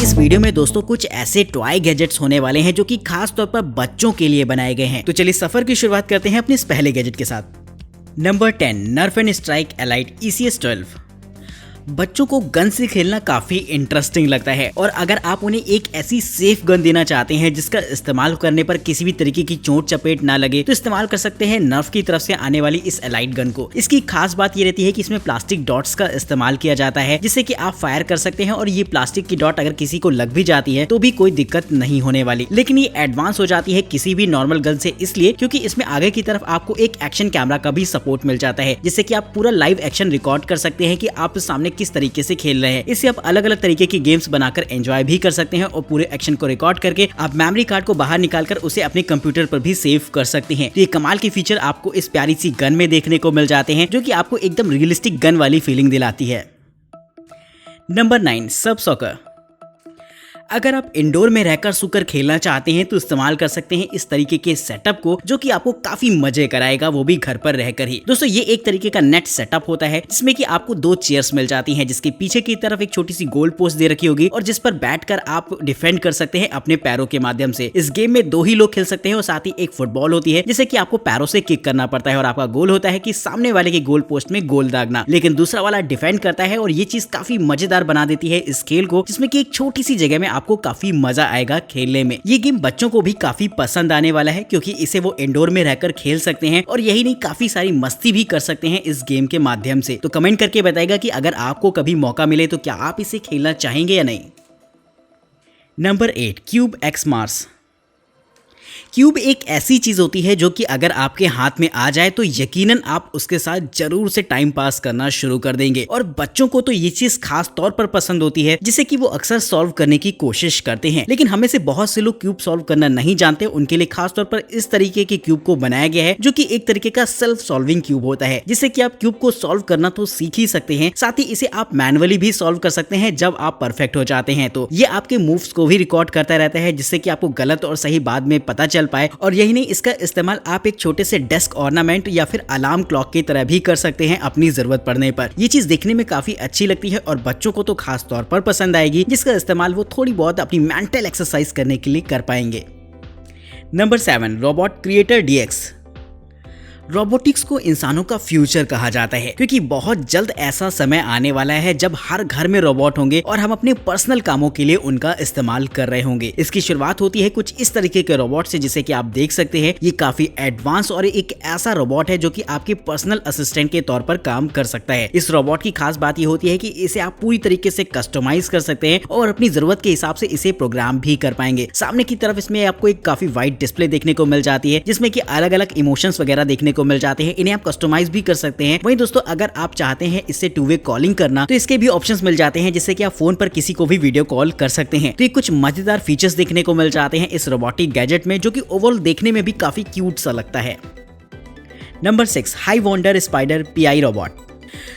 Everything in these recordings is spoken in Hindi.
इस वीडियो में दोस्तों कुछ ऐसे टॉय गैजेट्स होने वाले हैं जो कि खास तौर पर बच्चों के लिए बनाए गए हैं। तो चलिए सफर की शुरुआत करते हैं अपने इस पहले गैजेट के साथ। Number 10 Nerf N strike elite ECS-12। बच्चों को गन से खेलना काफी इंटरेस्टिंग लगता है और अगर आप उन्हें एक ऐसी सेफ गन देना चाहते हैं जिसका इस्तेमाल करने पर किसी भी तरीके की चोट चपेट ना लगे तो इस्तेमाल कर सकते हैं नर्फ की तरफ से आने वाली इस एलाइट गन को। इसकी खास बात ये रहती है कि इसमें प्लास्टिक डॉट्स का इस्तेमाल किया जाता है जिससे कि आप फायर कर सकते हैं और ये प्लास्टिक की डॉट अगर किसी को लग भी जाती है तो भी कोई दिक्कत नहीं होने वाली। लेकिन ये एडवांस हो जाती है किसी भी नॉर्मल गन से इसलिए क्योंकि इसमें आगे की तरफ आपको एक एक्शन कैमरा का भी सपोर्ट मिल जाता है जिससे कि आप पूरा लाइव एक्शन रिकॉर्ड कर सकते हैं कि आप सामने किस तरीके से खेल रहे हैं। इससे आप अलग अलग तरीके की गेम्स बनाकर एंजॉय भी कर सकते हैं और पूरे एक्शन को रिकॉर्ड करके आप मेमोरी कार्ड को बाहर निकालकर उसे अपने कंप्यूटर पर भी सेव कर सकते हैं। तो ये कमाल की फीचर आपको इस प्यारी सी गन में देखने को मिल जाते हैं जो कि आपको एकदम रियलिस्टिक गन वाली फीलिंग दिलाती है। नंबर 9 सब सॉकर। अगर आप इंडोर में रहकर सुकर खेलना चाहते हैं तो इस्तेमाल कर सकते हैं इस तरीके के सेटअप को जो कि आपको काफी मजे कराएगा, वो भी घर पर रहकर ही। दोस्तों ये एक तरीके का नेट सेटअप होता है जिसमें कि आपको 2 चेयर्स मिल जाती हैं जिसके पीछे की तरफ एक छोटी सी गोल पोस्ट दे रखी होगी और जिस पर बैठकर आप डिफेंड कर सकते हैं अपने पैरों के माध्यम से। इस गेम में 2 ही लोग खेल सकते हैं और साथ ही एक फुटबॉल होती है जिसे कि आपको पैरों से किक करना पड़ता है और आपका गोल होता है कि सामने वाले के गोल पोस्ट में गोल दागना, लेकिन दूसरा वाला डिफेंड करता है और ये चीज काफी मजेदार बना देती है इस खेल को जिसमें कि एक छोटी सी जगह में आपको काफी मजा आएगा खेलने में। ये गेम बच्चों को भी काफी पसंद आने वाला है क्योंकि इसे वो इंडोर में रहकर खेल सकते हैं और यही नहीं काफी सारी मस्ती भी कर सकते हैं इस गेम के माध्यम से। तो कमेंट करके बताइएगा कि अगर आपको कभी मौका मिले तो क्या आप इसे खेलना चाहेंगे या नहीं। Number 8 cube x Mars. Cube एक ऐसी चीज होती है जो कि अगर आपके हाथ में आ जाए तो यकीनन आप उसके साथ जरूर से टाइम पास करना शुरू कर देंगे और बच्चों को तो ये चीज खास तौर पर पसंद होती है जिसे कि वो अक्सर सॉल्व करने की कोशिश करते हैं। लेकिन हमें से बहुत से लोग क्यूब सॉल्व करना नहीं जानते, उनके लिए खास तौर पर इस तरीके के क्यूब को बनाया गया है जो कि एक तरीके का सेल्फ सॉल्विंग क्यूब होता है जिससे कि आप क्यूब को सॉल्व करना तो सीख ही सकते हैं, साथ ही इसे आप मैनुअली भी सॉल्व कर सकते हैं जब आप परफेक्ट हो जाते हैं। तो ये आपके मूव्स को भी रिकॉर्ड करता रहता है जिससे कि आपको गलत और सही बाद में पता चल पाए। और यही नहीं, इसका इस्तेमाल आप एक छोटे से डेस्क ऑर्नामेंट या फिर अलार्म क्लॉक की तरह भी कर सकते हैं अपनी जरूरत पड़ने पर। ये चीज देखने में काफी अच्छी लगती है और बच्चों को तो खास तौर पर पसंद आएगी जिसका इस्तेमाल वो थोड़ी बहुत अपनी मेंटल एक्सरसाइज करने के लिए कर पाएंगे। Number 7 robot creator DX। Robotics को इंसानों का फ्यूचर कहा जाता है क्योंकि बहुत जल्द ऐसा समय आने वाला है जब हर घर में रोबोट होंगे और हम अपने पर्सनल कामों के लिए उनका इस्तेमाल कर रहे होंगे। इसकी शुरुआत होती है कुछ इस तरीके के रोबोट से जिसे कि आप देख सकते हैं ये काफी एडवांस और एक ऐसा रोबोट है जो कि आपके पर्सनल असिस्टेंट के तौर पर काम कर सकता है। इस रोबोट की खास बात ये होती है कि इसे आप पूरी तरीके से कस्टमाइज कर सकते हैं और अपनी जरूरत के हिसाब से इसे प्रोग्राम भी कर पाएंगे। सामने की तरफ इसमें आपको एक काफी वाइड डिस्प्ले देखने को मिल जाती है जिसमें कि अलग अलग इमोशंस वगैरह देखने को मिल जाते हैं, इन्हें आप कस्टमाइज भी कर सकते हैं। वहीं दोस्तों अगर आप चाहते हैं इससे 2 वे कॉलिंग करना तो इसके भी ऑप्शंस मिल जाते हैं जिससे कि आप फोन पर किसी को भी वीडियो कॉल कर सकते हैं। तो ये कुछ मजेदार फीचर्स देखने को मिल जाते हैं इस रोबोटिक गैजेट में जो कि ओवरऑल देखने में भी काफी क्यूट सा लगता है। Number 6 high wonder spider PI robot.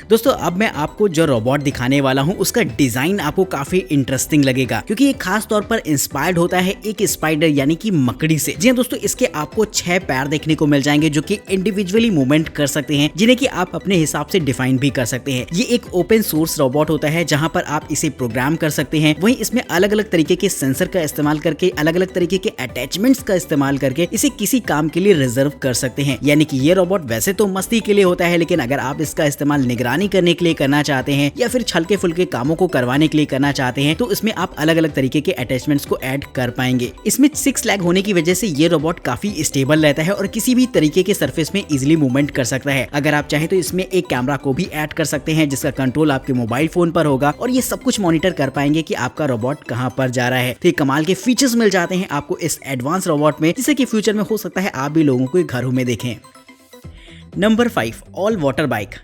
दोस्तों अब मैं आपको जो रोबोट दिखाने वाला हूं उसका डिजाइन आपको काफी इंटरेस्टिंग लगेगा क्योंकि ये खास तौर पर इंस्पायर्ड होता है एक स्पाइडर यानी कि मकड़ी से। जी हां दोस्तों, इसके आपको 6 पैर देखने को मिल जाएंगे जो कि इंडिविजुअली मूवमेंट कर सकते हैं जिन्हें कि आप अपने हिसाब से डिफाइन भी कर सकते हैं। ये एक ओपन सोर्स रोबोट होता है जहां पर आप इसे प्रोग्राम कर सकते हैं। वहीं इसमें अलग अलग तरीके के सेंसर का इस्तेमाल करके अलग अलग तरीके के अटैचमेंट्स का इस्तेमाल करके इसे किसी काम के लिए रिजर्व कर सकते हैं। यानी कि ये रोबोट वैसे तो मस्ती के लिए होता है लेकिन अगर आप इसका इस्तेमाल निगरानी करने के लिए करना चाहते हैं या फिर हल्के फुल्के कामों को करवाने के लिए करना चाहते हैं तो इसमें आप अलग अलग तरीके के अटैचमेंट्स को ऐड कर पाएंगे। इसमें 6 लेग होने की वजह से ये रोबोट काफी स्टेबल रहता है और किसी भी तरीके के सरफेस में इजीली मूवमेंट कर सकता है। अगर आप चाहें तो इसमें एक कैमरा को भी ऐड कर सकते हैं जिसका कंट्रोल आपके मोबाइल फोन पर होगा और ये सब कुछ मॉनिटर कर पाएंगे कि आपका रोबोट कहां पर जा रहा है। तो ये कमाल के फीचर्स मिल जाते हैं आपको इस एडवांस रोबोट में जिससे कि फ्यूचर में हो सकता है आप भी लोगों को घरों में देखें। Number 5 all water bike.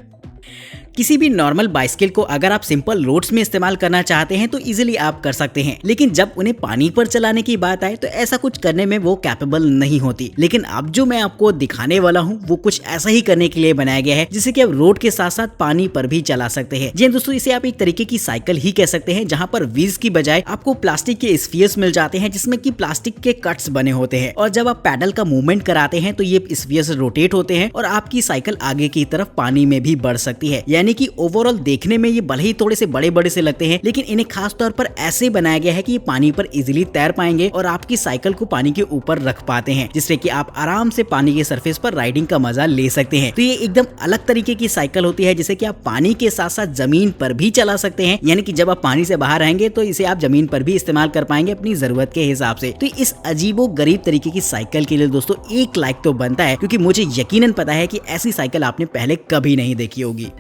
किसी भी नॉर्मल बाइसिकल को अगर आप सिंपल रोड्स में इस्तेमाल करना चाहते हैं तो इजीली आप कर सकते हैं, लेकिन जब उन्हें पानी पर चलाने की बात आए तो ऐसा कुछ करने में वो कैपेबल नहीं होती। लेकिन अब जो मैं आपको दिखाने वाला हूँ वो कुछ ऐसा ही करने के लिए बनाया गया है जिससे कि आप रोड के साथ साथ पानी पर भी चला सकते हैं। जी दोस्तों, इसे आप एक तरीके की साइकिल ही कह सकते हैं जहाँ पर व्हील्स की बजाय आपको प्लास्टिक के स्फीयर्स मिल जाते हैं जिसमें कि प्लास्टिक के कट्स बने होते हैं और जब आप पैडल का मूवमेंट कराते हैं तो ये स्फीयर्स रोटेट होते हैं और आपकी साइकिल आगे की तरफ पानी में भी बढ़ सकती है। यानी यानी कि ओवरऑल देखने में ये भले ही थोड़े से बड़े बड़े से लगते हैं, लेकिन इन्हें खास तौर पर ऐसे बनाया गया है कि ये पानी पर इजीली तैर पाएंगे और आपकी साइकिल को पानी के ऊपर रख पाते हैं, जिससे कि आप आराम से पानी के सरफेस पर राइडिंग का मजा ले सकते हैं। तो ये एकदम अलग तरीके की साइकिल होती है जिसे कि आप पानी के साथ साथ जमीन पर भी चला सकते हैं, यानी कि जब आप पानी से बाहर आएंगे तो इसे आप जमीन पर भी इस्तेमाल कर पाएंगे अपनी जरूरत के हिसाब से। तो इस अजीबो गरीब तरीके की साइकिल के लिए दोस्तों 1 लाइक तो बनता है, क्योंकि मुझे यकीनन पता है कि ऐसी साइकिल आपने पहले कभी नहीं देखी होगी।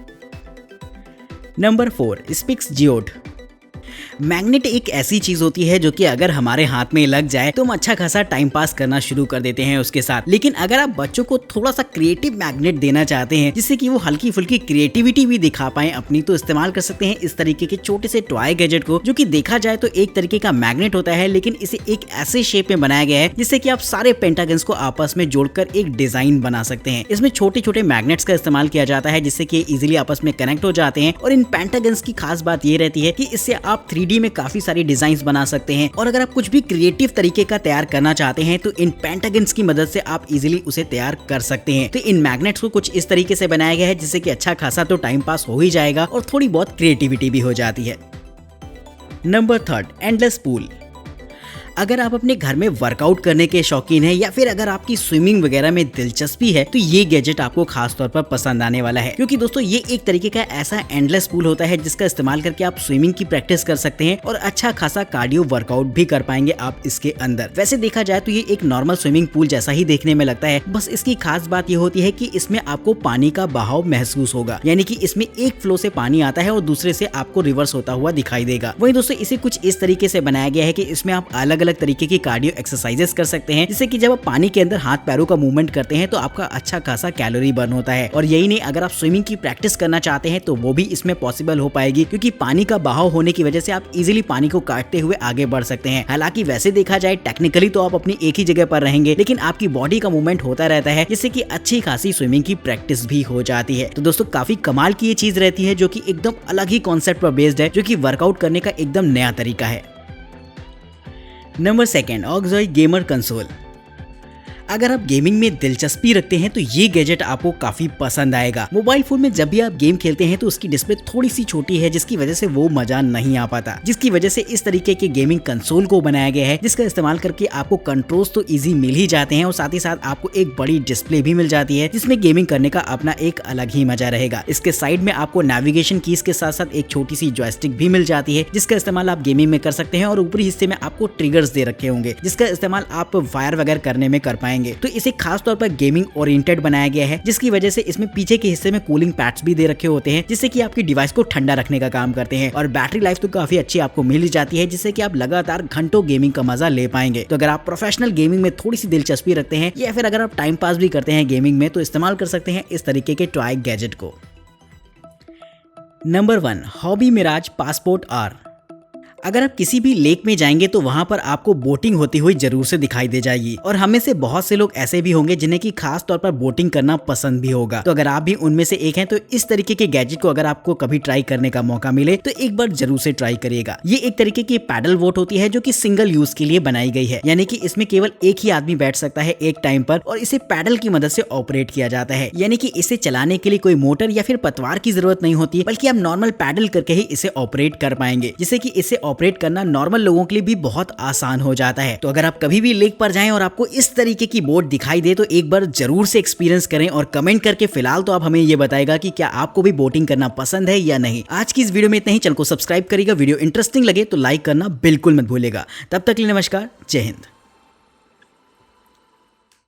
Number 4, speaks geode. मैग्नेट एक ऐसी चीज होती है जो कि अगर हमारे हाथ में लग जाए तो हम अच्छा खासा टाइम पास करना शुरू कर देते हैं उसके साथ। लेकिन अगर आप बच्चों को थोड़ा सा क्रिएटिव मैग्नेट देना चाहते हैं जिससे कि वो हल्की फुल्की क्रिएटिविटी भी दिखा पाए अपनी, तो इस्तेमाल कर सकते हैं इस तरीके के छोटे से टॉय गैजेट को, जो कि देखा जाए तो एक तरीके का मैग्नेट होता है, लेकिन इसे एक ऐसे शेप में बनाया गया है जिससे कि आप सारे पेंटागन्स को आपस में जोड़कर एक डिजाइन बना सकते हैं। इसमें छोटे छोटे मैग्नेट्स का इस्तेमाल किया जाता है जिससे कि इजीली आपस में कनेक्ट हो जाते हैं। और इन पेंटागन्स की खास बात ये रहती है कि इससे आप 3D में काफी सारी डिजाइन्स बना सकते हैं। और अगर आप कुछ भी क्रिएटिव तरीके का तैयार करना चाहते हैं तो इन पेंटागन्स की मदद से आप इजीली उसे तैयार कर सकते हैं। तो इन मैग्नेट्स को कुछ इस तरीके से बनाया गया है जिससे कि अच्छा खासा तो टाइम पास हो ही जाएगा और थोड़ी बहुत क्रिएटिविटी भी हो जाती है। Number 3, endless pool. अगर आप अपने घर में वर्कआउट करने के शौकीन हैं या फिर अगर आपकी स्विमिंग वगैरह में दिलचस्पी है तो ये गैजेट आपको खास तौर पर पसंद आने वाला है, क्योंकि दोस्तों ये एक तरीके का ऐसा एंडलेस पूल होता है जिसका इस्तेमाल करके आप स्विमिंग की प्रैक्टिस कर सकते हैं और अच्छा खासा कार्डियो वर्कआउट भी कर पाएंगे आप इसके अंदर। वैसे देखा जाए तो ये एक नॉर्मल स्विमिंग पूल जैसा ही देखने में लगता है, बस इसकी खास बात ये होती है कि इसमें आपको पानी का बहाव महसूस होगा, यानी कि इसमें एक फ्लो से पानी आता है और दूसरे से आपको रिवर्स होता हुआ दिखाई देगा। वहीं दोस्तों इसे कुछ इस तरीके से बनाया गया है कि इसमें आप अलग अलग तरीके की कार्डियो एक्सरसाइजेस कर सकते हैं, जिससे कि जब आप पानी के अंदर हाथ पैरों का मूवमेंट करते हैं तो आपका अच्छा खासा कैलोरी बर्न होता है। और यही नहीं, अगर आप स्विमिंग की प्रैक्टिस करना चाहते हैं तो वो भी इसमें पॉसिबल हो पाएगी, क्योंकि पानी का बहाव होने की वजह से आप इजीली पानी को काटते हुए आगे बढ़ सकते हैं। हालांकि वैसे देखा जाए टेक्निकली तो आप अपनी एक ही जगह पर रहेंगे, लेकिन आपकी बॉडी का मूवमेंट होता रहता है, जिससे कि अच्छी खासी स्विमिंग की प्रैक्टिस भी हो जाती है। तो दोस्तों काफी कमाल की ये चीज रहती है जो कि एकदम अलग ही कॉन्सेप्ट पर बेस्ड है, जो कि वर्कआउट करने का एकदम नया तरीका है। Number 2, Oxjoy gamer console. अगर आप गेमिंग में दिलचस्पी रखते हैं तो ये गैजेट आपको काफी पसंद आएगा। मोबाइल फोन में जब भी आप गेम खेलते हैं तो उसकी डिस्प्ले थोड़ी सी छोटी है, जिसकी वजह से वो मजा नहीं आ पाता, जिसकी वजह से इस तरीके के गेमिंग कंसोल को बनाया गया है जिसका इस्तेमाल करके आपको कंट्रोल्स तो इजी मिल ही जाते हैं और साथ ही साथ आपको एक बड़ी डिस्प्ले भी मिल जाती है, जिसमें गेमिंग करने का अपना एक अलग ही मजा रहेगा। इसके साइड में आपको नेविगेशन कीज के साथ साथ एक छोटी सी जॉयस्टिक भी मिल जाती है, जिसका इस्तेमाल आप गेमिंग में कर सकते हैं। और ऊपरी हिस्से में आपको ट्रिगर्स दे रखे होंगे जिसका इस्तेमाल आप फायर वगैरह करने में कर पाएंगे। तो इसे खास तौर पर गेमिंग ओरिएंटेड बनाया गया है, जिसकी वजह से इसमें पीछे के हिस्से में कूलिंग पैड्स भी दे रखे होते हैं, जिससे कि आपकी डिवाइस को ठंडा रखने का काम करते हैं। और बैटरी लाइफ तो काफी अच्छी आपको मिल जाती है, जिससे कि आप लगातार घंटों गेमिंग का मजा ले पाएंगे। तो अगर आप प्रोफेशनल गेमिंग में थोड़ी सी दिलचस्पी रखते हैं या फिर अगर आप टाइम पास भी करते हैं गेमिंग में, तो इस्तेमाल कर सकते हैं इस तरीके के टॉय गैजेट को। Number 1, hobby mirage passport R। अगर आप किसी भी लेक में जाएंगे तो वहां पर आपको बोटिंग होती हुई जरूर से दिखाई दे जाएगी, और हमें से बहुत से लोग ऐसे भी होंगे जिन्हें की खास तौर पर बोटिंग करना पसंद भी होगा। तो अगर आप भी उनमें से एक हैं तो इस तरीके के गैजेट को अगर आपको कभी ट्राई करने का मौका मिले तो एक बार जरूर से ट्राई करिएगा। ये एक तरीके की पैडल बोट होती है जो कि सिंगल यूज के लिए बनाई गई है, यानी कि इसमें केवल एक ही आदमी बैठ सकता है एक टाइम पर, और इसे पैडल की मदद से ऑपरेट किया जाता है। यानी कि इसे चलाने के लिए कोई मोटर या फिर पतवार की जरूरत नहीं होती, बल्कि आप नॉर्मल पैडल करके ही इसे ऑपरेट कर पाएंगे, जिससे कि इसे ऑपरेट करना नॉर्मल लोगों के लिए भी बहुत आसान हो जाता है। तो अगर आप कभी भी लेक पर जाएं और आपको इस तरीके की बोट दिखाई दे तो एक बार जरूर से एक्सपीरियंस करें और कमेंट करके फिलहाल तो आप हमें ये बताएगा कि क्या आपको भी बोटिंग करना पसंद है या नहीं। आज की इस वीडियो में इतना ही। चैनल को सब्सक्राइब करिएगा, वीडियो इंटरेस्टिंग लगे तो लाइक करना बिल्कुल मत भूलिएगा। तब तक के लिए नमस्कार, जय हिंद।